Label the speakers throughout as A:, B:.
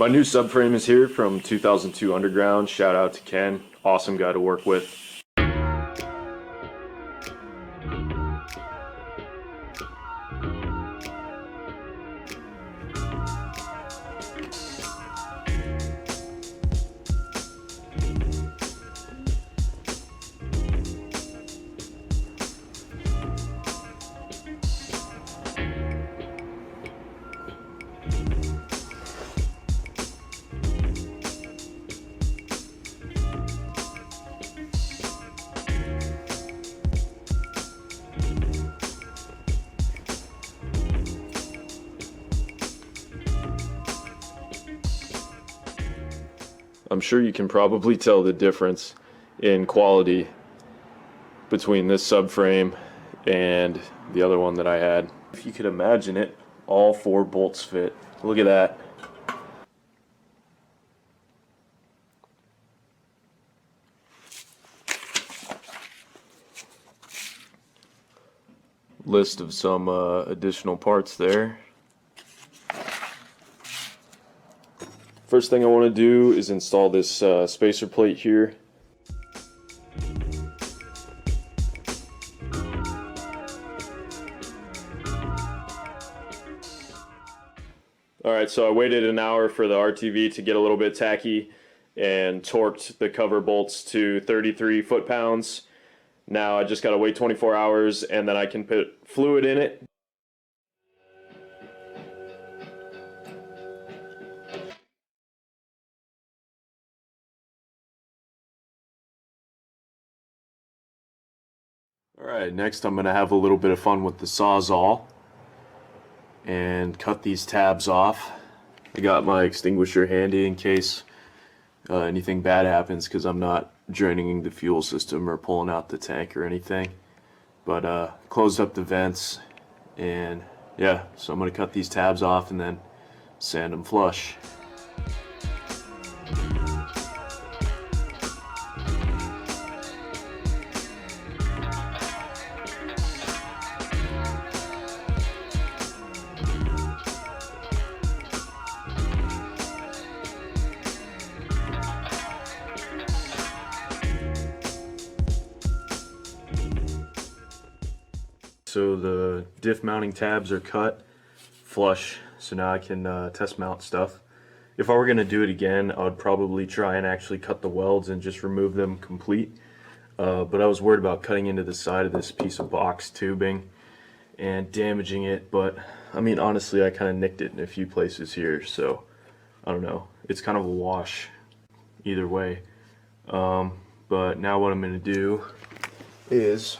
A: My new subframe is here from 2002 Underground. Shout out to Ken, awesome guy to work with. I'm sure you can probably tell the difference in quality between this subframe and the other one that I had. If you could imagine it, all 4 bolts fit. Look at that. List of some additional parts there. First thing I want to do is install this spacer plate here. Alright, so I waited an hour for the RTV to get a little bit tacky and torqued the cover bolts to 33 foot-pounds. Now I just gotta wait 24 hours and then I can put fluid in it. Alright, next I'm going to have a little bit of fun with the Sawzall and cut these tabs off. I got my extinguisher handy in case anything bad happens, because I'm not draining the fuel system or pulling out the tank or anything. But closed up the vents, and yeah, so I'm going to cut these tabs off and then sand them flush. So the diff mounting tabs are cut flush, so now I can test mount stuff. If I were going to do it again, I would probably try and actually cut the welds and just remove them complete. But I was worried about cutting into the side of this piece of box tubing and damaging it. But I mean, honestly, I kind of nicked it in a few places here, so I don't know. It's kind of a wash either way. But now what I'm going to do is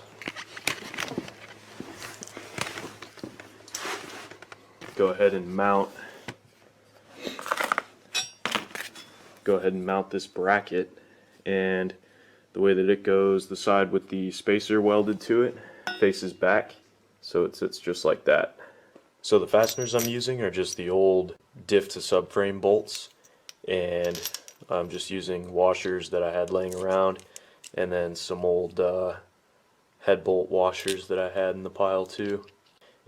A: go ahead and mount this bracket, and the way that it goes, the side with the spacer welded to it faces back, so it sits just like that. So the fasteners I'm using are just the old diff to subframe bolts, and I'm just using washers that I had laying around, and then some old head bolt washers that I had in the pile too.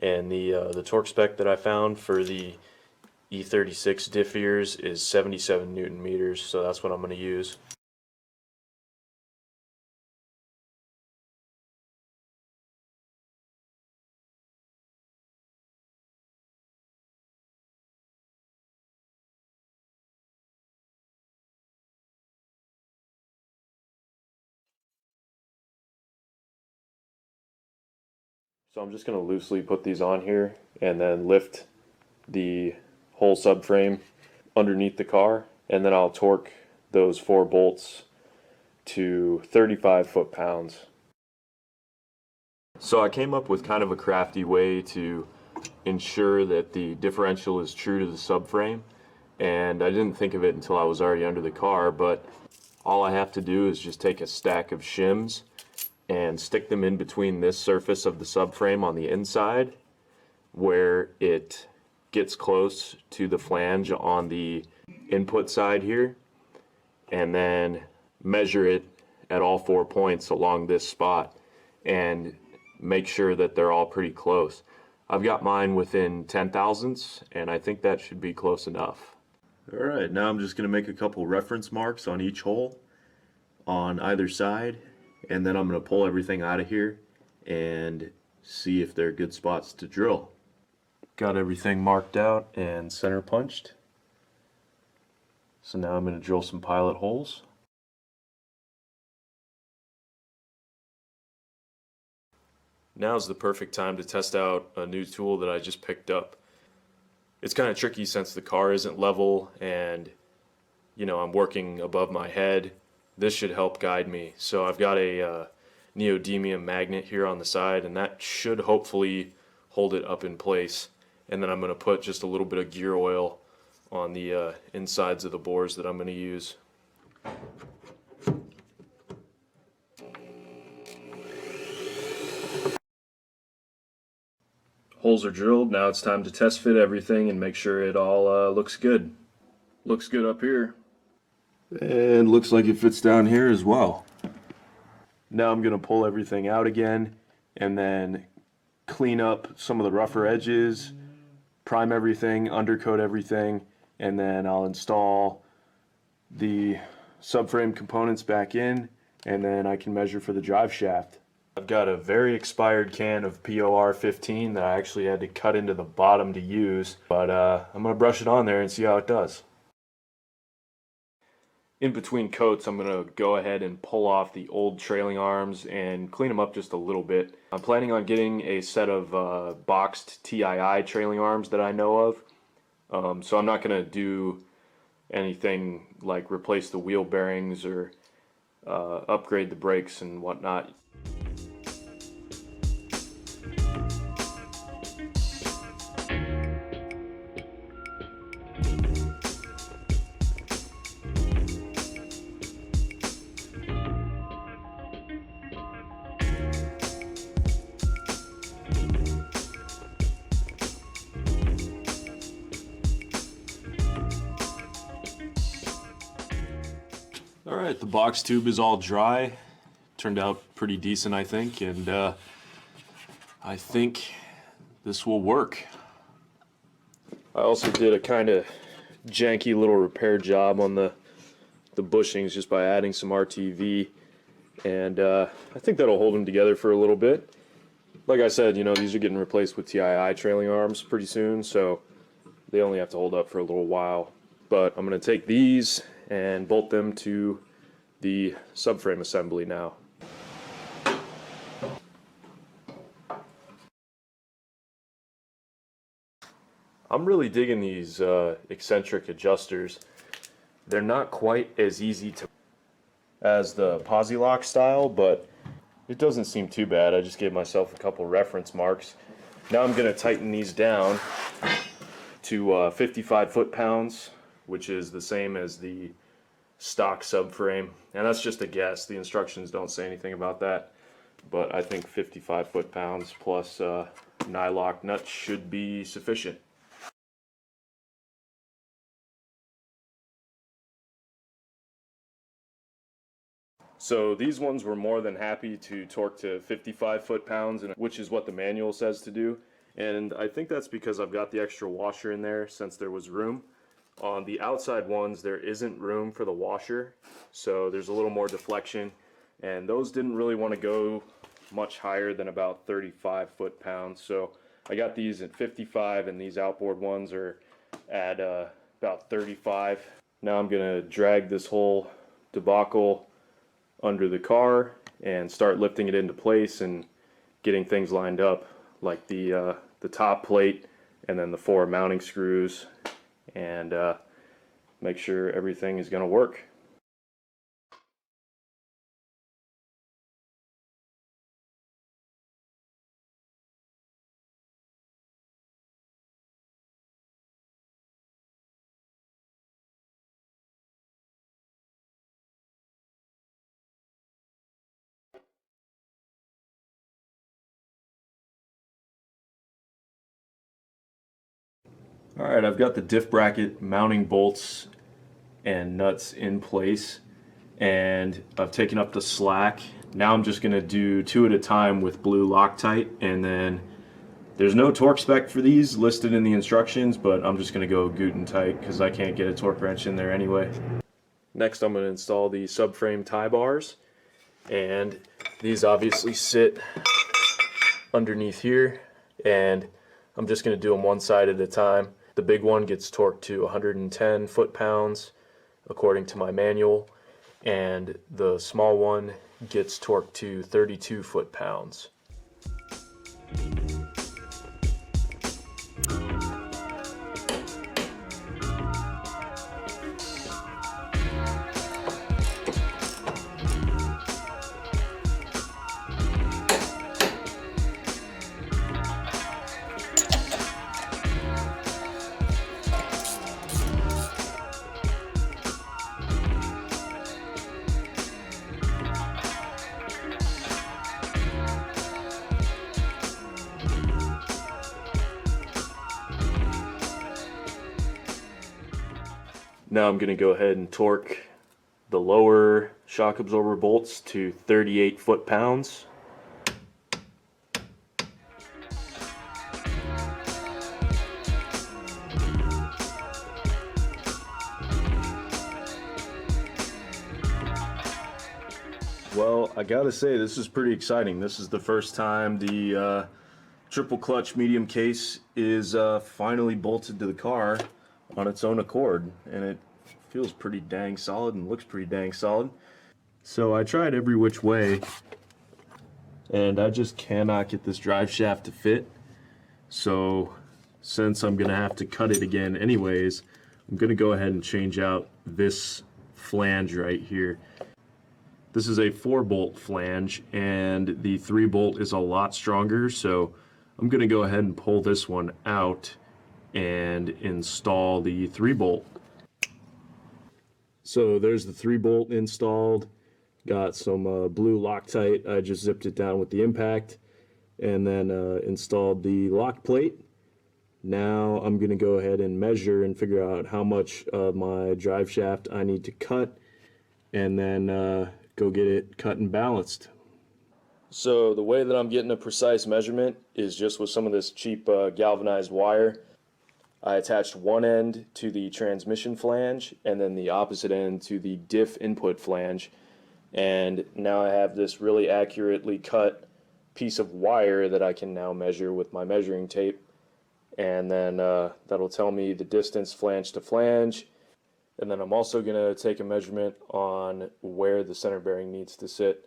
A: And the torque spec that I found for the E36 diff ears is 77 Newton meters, so that's what I'm going to use. So I'm just going to loosely put these on here and then lift the whole subframe underneath the car, and then I'll torque those 4 bolts to 35 foot-pounds. So I came up with kind of a crafty way to ensure that the differential is true to the subframe, and I didn't think of it until I was already under the car, but all I have to do is just take a stack of shims and stick them in between this surface of the subframe on the inside where it gets close to the flange on the input side here, and then measure it at all 4 points along this spot and make sure that they're all pretty close. I've got mine within 10 thousandths, and I think that should be close enough. Alright, now I'm just going to make a couple reference marks on each hole on either side, and then I'm going to pull everything out of here and see if they're good spots to drill. Got everything marked out and center punched. So now I'm going to drill some pilot holes. Now's the perfect time to test out a new tool that I just picked up. It's kind of tricky since the car isn't level and I'm working above my head. This should help guide me. So I've got a neodymium magnet here on the side, and that should hopefully hold it up in place. And then I'm going to put just a little bit of gear oil on the insides of the bores that I'm going to use. Holes are drilled. Now it's time to test fit everything and make sure it all looks good. Looks good up here. And looks like it fits down here as well. Now I'm going to pull everything out again and then clean up some of the rougher edges, prime everything, undercoat everything, and then I'll install the subframe components back in, and then I can measure for the drive shaft. I've got a very expired can of POR 15 that I actually had to cut into the bottom to use, but I'm going to brush it on there and see how it does. In between coats, I'm going to go ahead and pull off the old trailing arms and clean them up just a little bit. I'm planning on getting a set of boxed TII trailing arms that I know of, so I'm not going to do anything like replace the wheel bearings or upgrade the brakes and whatnot. Alright, the box tube is all dry. Turned out pretty decent, I think, and I think this will work. I also did a kind of janky little repair job on the bushings just by adding some RTV, and I think that'll hold them together for a little bit. Like I said, these are getting replaced with TII trailing arms pretty soon, so they only have to hold up for a little while. But I'm going to take these and bolt them to the subframe assembly now. I'm really digging these eccentric adjusters. They're not quite as easy to as the Posi-Lock style, but it doesn't seem too bad. I just gave myself a couple reference marks. Now I'm going to tighten these down to 55 foot-pounds, which is the same as the stock subframe, and that's just a guess. The instructions don't say anything about that, but I think 55 foot-pounds plus nylock nuts should be sufficient. So these ones were more than happy to torque to 55 foot-pounds, which is what the manual says to do, and I think that's because I've got the extra washer in there since there was room. On the outside ones, there isn't room for the washer, so there's a little more deflection, and those didn't really want to go much higher than about 35 foot-pounds, so I got these at 55, and these outboard ones are at about 35. Now I'm going to drag this whole debacle under the car and start lifting it into place and getting things lined up, like the top plate and then the 4 mounting screws, and make sure everything is going to work. Alright, I've got the diff bracket mounting bolts and nuts in place, and I've taken up the slack. Now I'm just going to do 2 at a time with blue Loctite, and then There's no torque spec for these listed in the instructions, but I'm just going to go Guten tight because I can't get a torque wrench in there anyway. Next, I'm going to install the subframe tie bars, and these obviously sit underneath here, and I'm just going to do them one side at a time. The big one gets torqued to 110 foot-pounds according to my manual, and the small one gets torqued to 32 foot-pounds. Now I'm going to go ahead and torque the lower shock absorber bolts to 38 foot-pounds. Well, I gotta say, this is pretty exciting. This is the first time the triple clutch medium case is finally bolted to the car on its own accord, and it feels pretty dang solid and looks pretty dang solid. So I tried every which way, and I just cannot get this drive shaft to fit. So since I'm gonna have to cut it again anyways, I'm gonna go ahead and change out this flange right here. This is a 4-bolt flange, and the 3-bolt is a lot stronger, so I'm gonna go ahead and pull this one out and install the 3-bolt. So there's the 3-bolt installed. Got some blue Loctite. I just zipped it down with the impact, and then installed the lock plate. Now I'm gonna go ahead and measure and figure out how much of my drive shaft I need to cut, and then go get it cut and balanced. So the way that I'm getting a precise measurement is just with some of this cheap galvanized wire. I attached one end to the transmission flange and then the opposite end to the diff input flange, and now I have this really accurately cut piece of wire that I can now measure with my measuring tape, and then that'll tell me the distance flange to flange. And then I'm also going to take a measurement on where the center bearing needs to sit.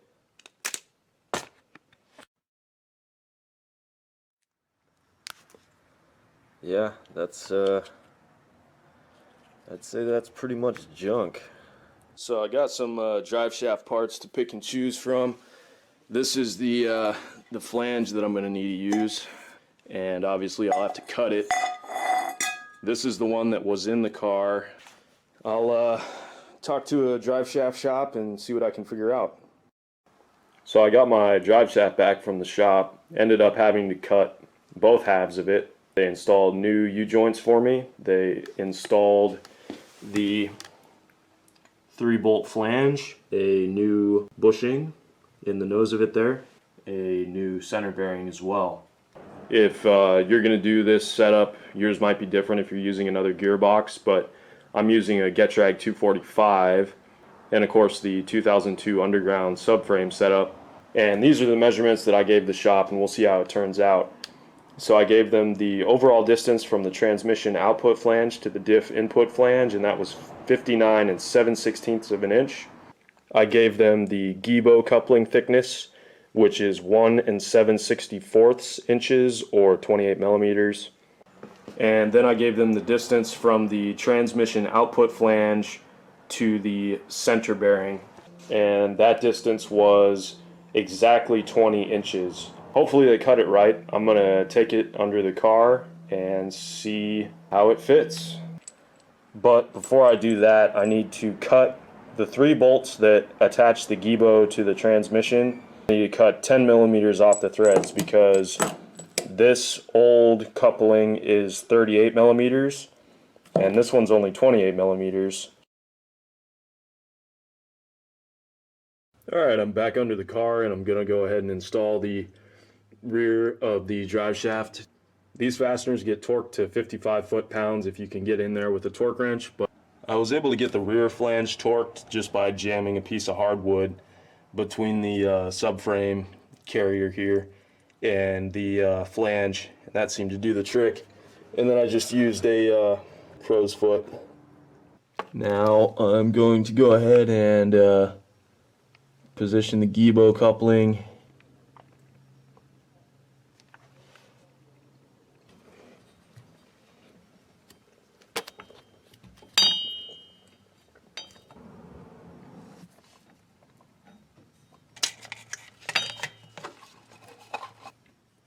A: Yeah, that's I'd say that's pretty much junk. So I got some drive shaft parts to pick and choose from. This is the flange that I'm going to need to use, and obviously I'll have to cut it. This is the one that was in the car. I'll talk to a drive shaft shop and see what I can figure out. So I got my drive shaft back from the shop, ended up having to cut both halves of it. They installed new U-joints for me. They installed the 3-bolt flange, a new bushing in the nose of it there, a new center bearing as well. If you're going to do this setup, yours might be different if you're using another gearbox, but I'm using a Getrag 245 and of course the 2002 underground subframe setup. And these are the measurements that I gave the shop, and we'll see how it turns out. So I gave them the overall distance from the transmission output flange to the diff input flange, and that was 59 7/16 of an inch. I gave them the Gibo coupling thickness, which is 1 7/64 inches or 28 millimeters. And then I gave them the distance from the transmission output flange to the center bearing, and that distance was exactly 20 inches. Hopefully they cut it right. I'm going to take it under the car and see how it fits. But before I do that, I need to cut the 3 bolts that attach the Gibo to the transmission. I need to cut 10 millimeters off the threads because this old coupling is 38 millimeters and this one's only 28 millimeters. Alright, I'm back under the car and I'm going to go ahead and install the rear of the drive shaft. These fasteners get torqued to 55 foot-pounds if you can get in there with a torque wrench, but I was able to get the rear flange torqued just by jamming a piece of hardwood between the subframe carrier here and the flange. That seemed to do the trick. And then I just used a crow's foot. Now I'm going to go ahead and position the Gibo coupling.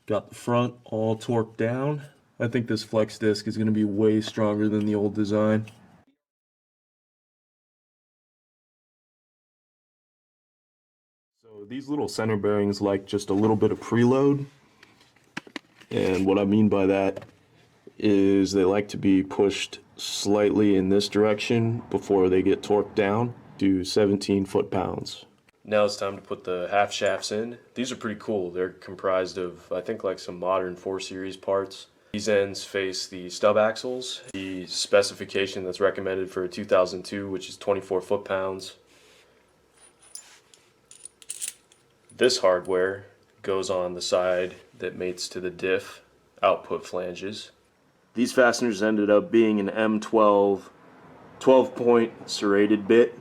A: Got the front all torqued down. I think this flex disc is going to be way stronger than the old design. So these little center bearings like just a little bit of preload. And what I mean by that is they like to be pushed slightly in this direction before they get torqued down to 17 foot-pounds. Now it's time to put the half shafts in. These are pretty cool. They're comprised of, I think, like some modern 4 Series parts. These ends face the stub axles. The specification that's recommended for a 2002, which is 24 foot-pounds. This hardware goes on the side that mates to the diff output flanges. These fasteners ended up being an M12 12-point serrated bit,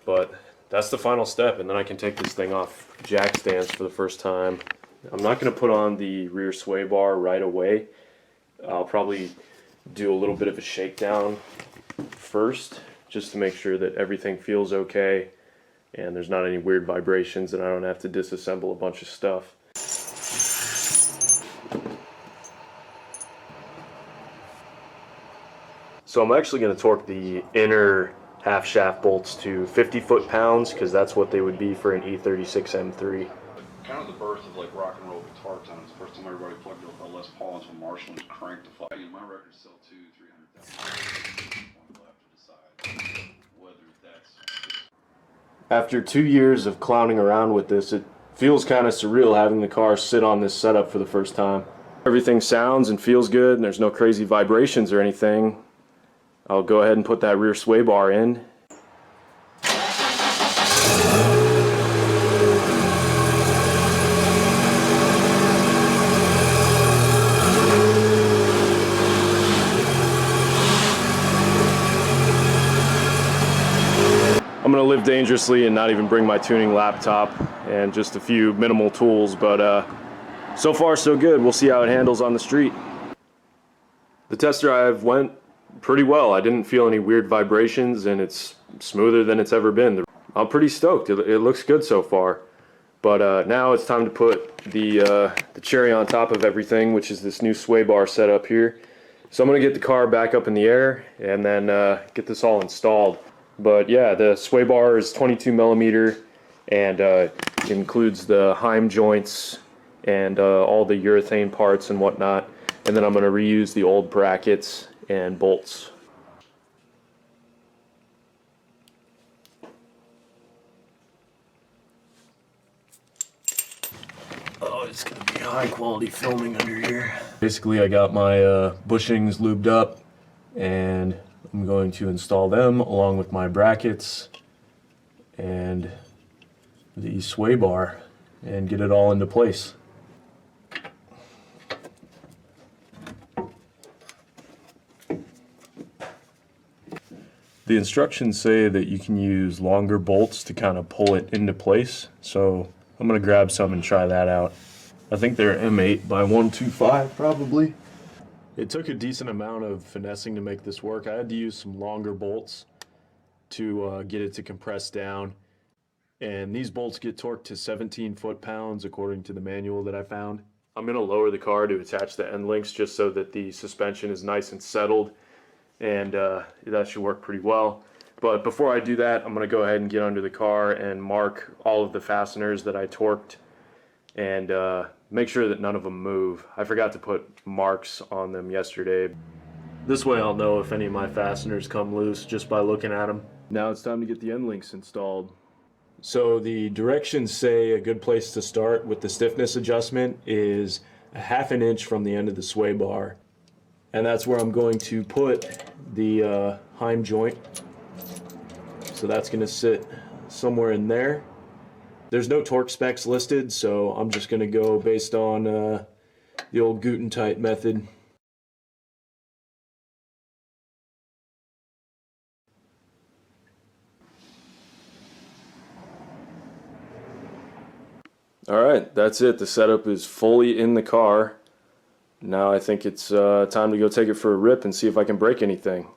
A: but that's the final step, and then I can take this thing off jack stands for the first time. I'm not going to put on the rear sway bar right away. I'll probably do a little bit of a shakedown first, just to make sure that everything feels okay and there's not any weird vibrations and I don't have to disassemble a bunch of stuff. So I'm actually going to torque the inner half shaft bolts to 50 foot-pounds because that's what they would be for an E36 M3.
B: Kind of the birth of like rock and roll guitar tones. The first time everybody plugged a Les Paul into a Marshall and cranked the fly. My records sell 200,000-300,000. We'll have to decide whether that's.
A: After 2 years of clowning around with this, it feels kind of surreal having the car sit on this setup for the first time. Everything sounds and feels good and there's no crazy vibrations or anything. I'll go ahead and put that rear sway bar in. I'm going to live dangerously and not even bring my tuning laptop and just a few minimal tools, but so far so good. We'll see how it handles on the street. The test drive went pretty well. I didn't feel any weird vibrations and it's smoother than it's ever been. I'm pretty stoked. It looks good so far. But now it's time to put the cherry on top of everything, which is this new sway bar setup here. So I'm going to get the car back up in the air and then get this all installed. But yeah, the sway bar is 22 millimeter and includes the Heim joints and all the urethane parts and whatnot. And then I'm going to reuse the old brackets and bolts. Oh, it's going to be high quality filming under here. Basically, I got my bushings lubed up and I'm going to install them along with my brackets and the sway bar and get it all into place. The instructions say that you can use longer bolts to kind of pull it into place, so I'm going to grab some and try that out. I think they're M8 by 125 probably. It took a decent amount of finessing to make this work. I had to use some longer bolts to get it to compress down, and these bolts get torqued to 17 foot-pounds according to the manual that I found. I'm going to lower the car to attach the end links just so that the suspension is nice and settled, and that should work pretty well. But before I do that, I'm going to go ahead and get under the car and mark all of the fasteners that I torqued and make sure that none of them move. I forgot to put marks on them yesterday. This way I'll know if any of my fasteners come loose just by looking at them. Now it's time to get the end links installed. So the directions say a good place to start with the stiffness adjustment is a half an inch from the end of the sway bar. And that's where I'm going to put the Heim joint. So that's going to sit somewhere in there. There's no torque specs listed, so I'm just going to go based on the old Gutentite method. Alright, that's it. The setup is fully in the car. Now I think it's time to go take it for a rip and see if I can break anything.